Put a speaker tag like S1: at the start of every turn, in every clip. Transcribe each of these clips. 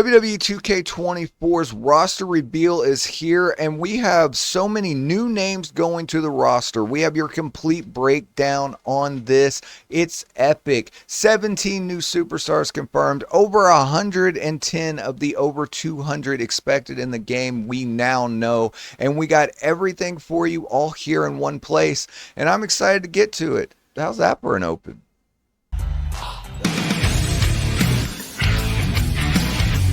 S1: WWE 2K24's roster reveal is here, and we have so many new names going to the roster. We have your complete breakdown on this. It's epic. 17 new superstars confirmed, over 110 of the over 200 expected in the game we now know, and we got everything for you all here in one place, and I'm excited to get to it. How's that for an open?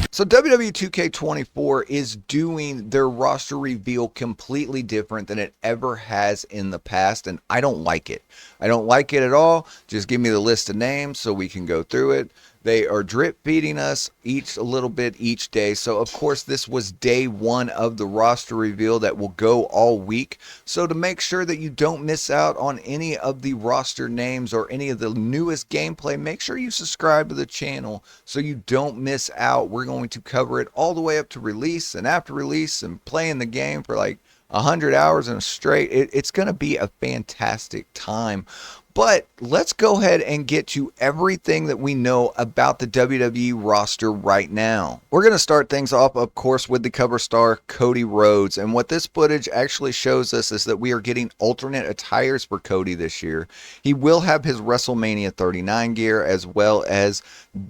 S1: So WWE 2K24 is doing their roster reveal completely different than it ever has in the past, and I don't like it. I don't like it at all. Just give me the list of names so we can go through it. They are drip feeding us a little bit each day. So, of course, this was day one of the roster reveal that will go all week. So, to make sure that you don't miss out on any of the roster names or any of the newest gameplay, make sure you subscribe to the channel so you don't miss out. We're going to cover it all the way up to release and after release and playing the game for like 100 hours in a straight. It's going to be a fantastic time. But let's go ahead and get to everything that we know about the WWE roster right now. We're going to start things off, of course, with the cover star, Cody Rhodes. And what this footage actually shows us is that we are getting alternate attires for Cody this year. He will have his WrestleMania 39 gear as well as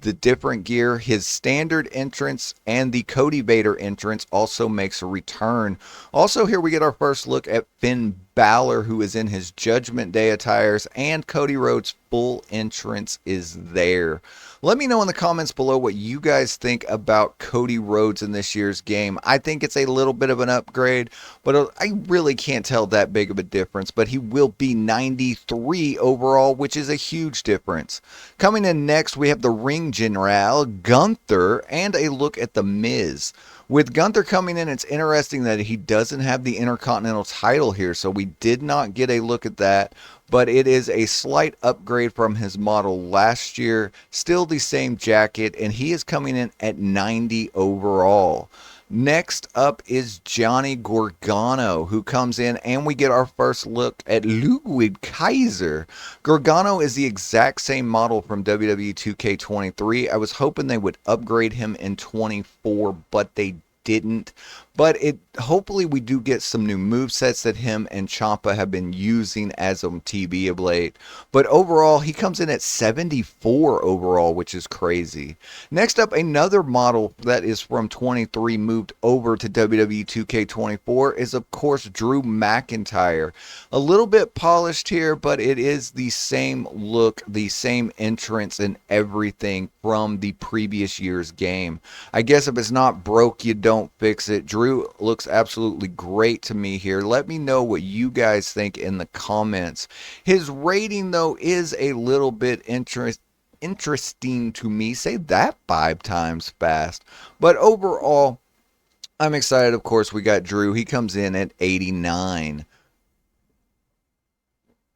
S1: the different gear. His standard entrance and the Cody Vader entrance also makes a return. Also, here we get our first look at Finn Balor, who is in his Judgment Day attires, and Cody Rhodes' full entrance is there. Let me know in the comments below what you guys think about Cody Rhodes in this year's game. I think it's a little bit of an upgrade, but I really can't tell that big of a difference. But he will be 93 overall, which is a huge difference. Coming in next, we have the Ring General, Gunther, and a look at The Miz. With Gunther coming in, it's interesting that he doesn't have the Intercontinental title here, so we did not get a look at that, but it is a slight upgrade from his model last year. Still the same jacket, and he is coming in at 90 overall. Next up is Johnny Gargano, who comes in, and we get our first look at Ludwig Kaiser. Gargano is the exact same model from WWE 2K23. I was hoping they would upgrade him in 24, but they didn't. But hopefully we do get some new movesets that him and Ciampa have been using as on TV of late. But overall, he comes in at 74 overall, which is crazy. Next up, another model that is from 23 moved over to WWE 2K24 is, of course, Drew McIntyre. A little bit polished here, but it is the same look, the same entrance and everything from the previous year's game. I guess if it's not broke, you don't fix it. Drew looks absolutely great to me here. Let me know what you guys think in the comments. His rating, though, is a little bit interesting to me. Say that 5 times fast. But overall, I'm excited. Of course, we got Drew. He comes in at 89.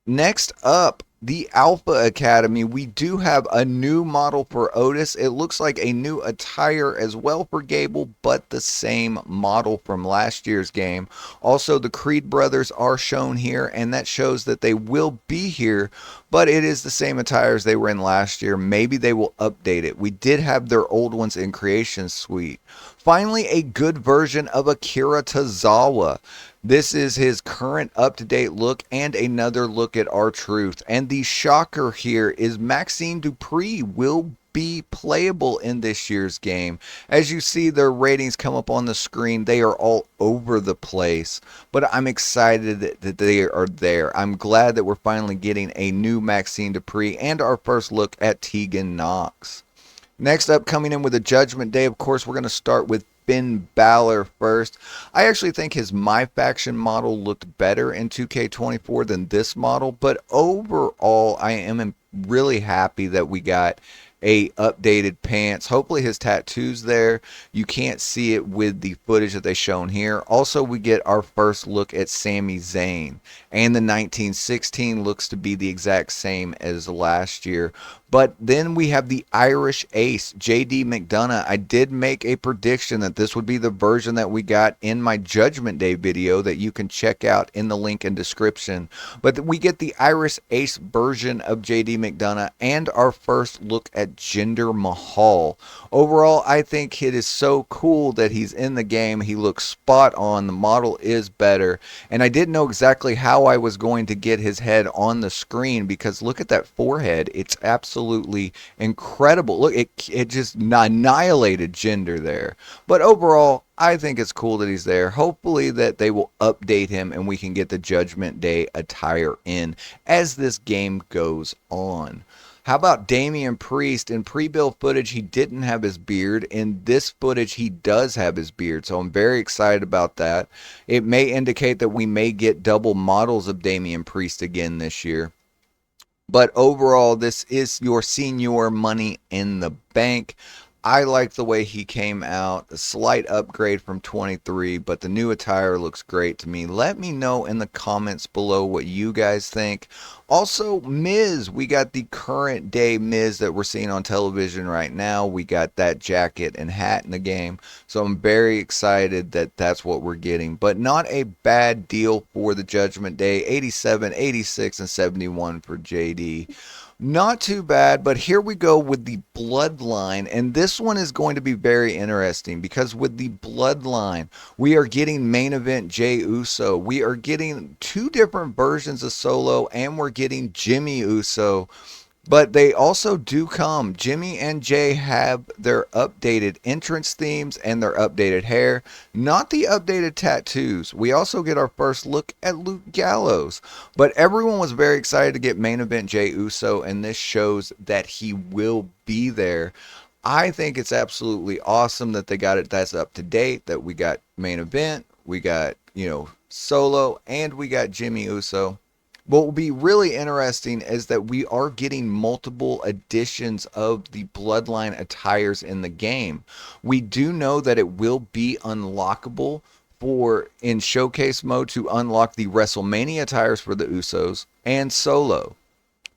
S1: Next up, the Alpha Academy. We do have a new model for Otis. It looks like a new attire as well for Gable, but the same model from last year's game. Also, the Creed brothers are shown here, and that shows that they will be here, but it is the same attires they were in last year. Maybe they will update it. We did have their old ones in Creation Suite. Finally, a good version of Akira Tozawa. This is his current up-to-date look and another look at R-Truth. And the shocker here is Maxine Dupree will be playable in this year's game. As you see their ratings come up on the screen, they are all over the place. But I'm excited that they are there. I'm glad that we're finally getting a new Maxine Dupree and our first look at Tegan Knox. Next up, coming in with a Judgment Day, of course, we're going to start with Finn Balor first. I actually think his My Faction model looked better in 2K24 than this model, but overall, I am really happy that we got a updated pants. Hopefully his tattoo's there. You can't see it with the footage that they shown here. Also, we get our first look at Sami Zayn, and the 1916 looks to be the exact same as last year. But then we have the Irish Ace, JD McDonough. I did make a prediction that this would be the version that we got in my Judgment Day video that you can check out in the link in description. But we get the Irish Ace version of JD McDonough and our first look at got Jinder Mahal. Overall, I think it is so cool that he's in the game. He looks spot on. The model is better. And I didn't know exactly how I was going to get his head on the screen because look at that forehead. It's absolutely incredible. Look, it just annihilated Jinder there. But overall, I think it's cool that he's there. Hopefully that they will update him and we can get the Judgment Day attire in as this game goes on. How about Damien Priest? In pre-build footage, he didn't have his beard. In this footage, he does have his beard. So I'm very excited about that. It may indicate that we may get double models of Damien Priest again this year. But overall, this is your senior money in the bank. I like the way he came out. A slight upgrade from 23, but the new attire looks great to me. Let me know in the comments below what you guys think. Also, Miz. We got the current day Miz that we're seeing on television right now. We got that jacket and hat in the game. So I'm very excited that that's what we're getting. But not a bad deal for the Judgment Day. 87, 86, and 71 for JD. Not too bad, but here we go with the Bloodline, and this one is going to be very interesting because with the Bloodline, we are getting main event Jey Uso. We are getting two different versions of Solo, and we're getting Jimmy Uso. But they also do come. Jimmy and Jay have their updated entrance themes and their updated hair, not the updated tattoos. We also get our first look at Luke Gallows. But everyone was very excited to get main event Jey Uso, and this shows that he will be there. I think it's absolutely awesome that they got it. That's up to date, that we got main event, we got, Solo, and we got Jimmy Uso. What will be really interesting is that we are getting multiple editions of the Bloodline attires in the game. We do know that it will be unlockable in showcase mode to unlock the WrestleMania attires for the Usos and Solo.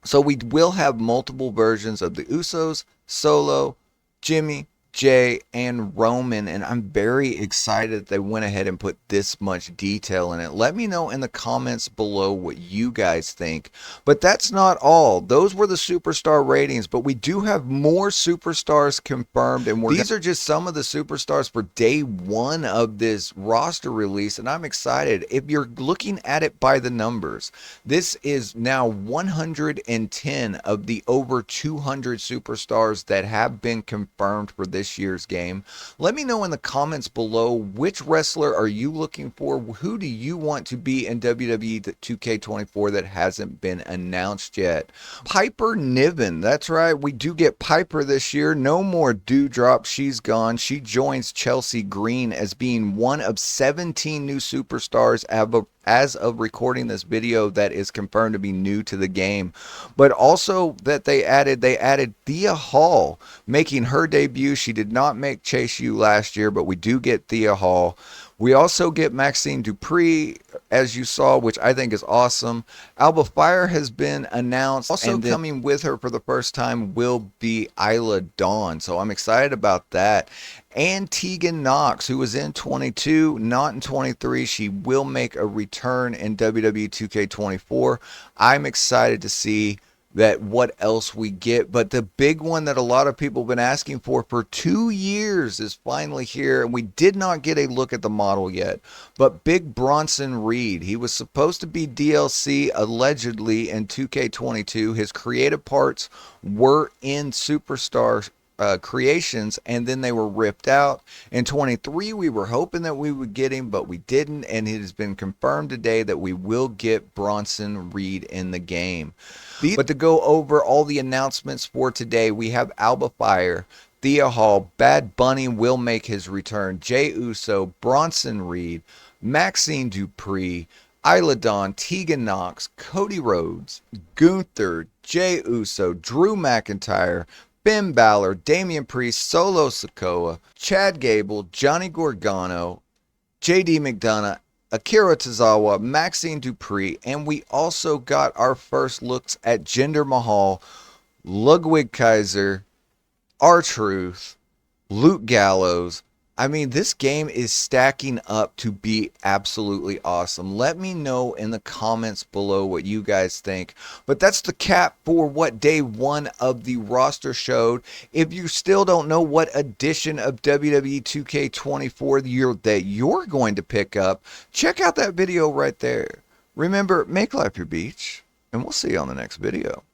S1: So we will have multiple versions of the Usos, Solo, Jimmy, Jay, and Roman, and I'm very excited that they went ahead and put this much detail in it. Let me know in the comments below what you guys think. But that's not all. Those were the superstar ratings, but we do have more superstars confirmed, and these are just some of the superstars for day one of this roster release, and I'm excited. If you're looking at it by the numbers, this is now 110 of the over 200 superstars that have been confirmed for this year's game. Let me know in the comments below, which wrestler are you looking for? Who do you want to be in WWE 2K24 that hasn't been announced yet? Piper Niven, that's right, we do get Piper this year. No more Dewdrop, she's gone. She joins Chelsea Green as being one of 17 new superstars as of recording this video that is confirmed to be new to the game. But also that they added Thea Hall making her debut. She did not make Chase U last year, but we do get Thea Hall. We also get Maxine Dupree, as you saw, which I think is awesome. Alba Fire has been announced. Also coming with her for the first time will be Isla Dawn. So I'm excited about that. And Tegan Knox, who was in 22, not in 23. She will make a return in WWE 2K24. I'm excited to see that what else we get. But the big one that a lot of people have been asking for 2 years is finally here, and we did not get a look at the model yet. But Big Bronson Reed, he was supposed to be DLC allegedly in 2K22. His creative parts were in Superstar creations, and then they were ripped out. In 23 we were hoping that we would get him, but we didn't, and it has been confirmed today that we will get Bronson Reed in the game. But to go over all the announcements for today, we have Alba Fire, Thea Hall, Bad Bunny will make his return, Jey Uso, Bronson Reed, Maxine Dupree, Isla Dawn, Tegan Knox, Cody Rhodes, Gunther, Jey Uso, Drew McIntyre, Finn Balor, Damien Priest, Solo Sikoa, Chad Gable, Johnny Gargano, JD McDonough, Akira Tozawa, Maxine Dupree, and we also got our first looks at Jinder Mahal, Ludwig Kaiser, R-Truth, Luke Gallows, I mean, this game is stacking up to be absolutely awesome. Let me know in the comments below what you guys think. But that's the cap for what day one of the roster showed. If you still don't know what edition of WWE 2K24 that you're going to pick up, check out that video right there. Remember, make life your beach, and we'll see you on the next video.